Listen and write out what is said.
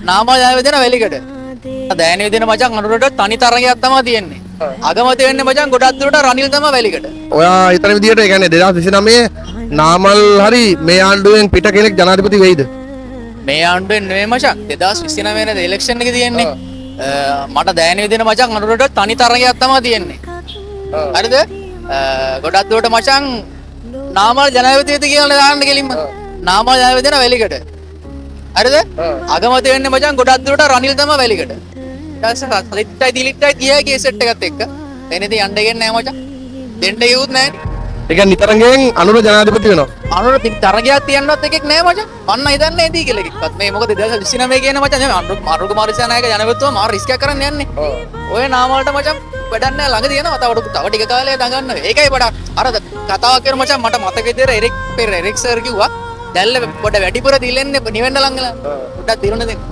නාමල් ජනාධිපතින වැලිකඩ. දෑනේ විදින මචං අනුරට තනි තරගයක් තමයි තියෙන්නේ. අගමැති වෙන්නේ මචං ගොඩක් දුරට රනිල් තමයි වැලිකඩ. ඔයා හිතන විදිහට ඒ කියන්නේ 2029 නාමල් හරි මේ ආණ්ඩුවෙන් පිට කෙනෙක් ජනාධිපති වෙයිද? මේ ආණ්ඩුවෙන් නෙමෙයි මචං 2029 වෙනද ඉලෙක්ෂන් එක තියෙන්නේ. මට දෑනේ විදින මචං අනුරට තනි තරගයක් තමයි තියෙන්නේ. හරිද? ගොඩක් දුරට මචං නාමල් ජනාධිපතිද කියලා දාන්න කෙලින්ම. නාමල් ජනාධිපතින වැලිකඩ. හරිද? අගමැති වෙන්නේ මචං ගොඩක් දුරට රනිල් තමයි වැලිකඩ. ඊට පස්සේ ලිට්ටයි දිලිට්ටයි ගියා කේ සෙට් එකත් එක්ක. එනේදී යන්න දෙන්නේ නැහැ මචං. දෙන්න යුත් නැහැ. ඒ කියන්නේ නිතරගෙන් අනුර ජනාධිපති වෙනවා. අනුර තරගයක් තියන්නවත් එකෙක් නැහැ මචං. මන්න හිතන්නේ ඇදී කියලා එකක්වත්. මේ මොකද 2029 කියන මචං අනුර කුමාර දිසානායක ජනාධිපතිතුමා මාර රිස්ක් එකක් කරන්න යන්නේ. ඔය නාමවලට මචං වැඩක් නැහැ ළඟ තියෙනවා. තව ටික කාලයක් දඟන්න. ඒකයි වඩා අර කතාවක් කරන මචං මට මතක විදියට එරික් සර් කිව්වා දැල්ල පොඩ වැඩිපුර දිලෙන්න නිවෙන්න ළඟලා. පොඩ්ඩක් දිලුන දෙන්න.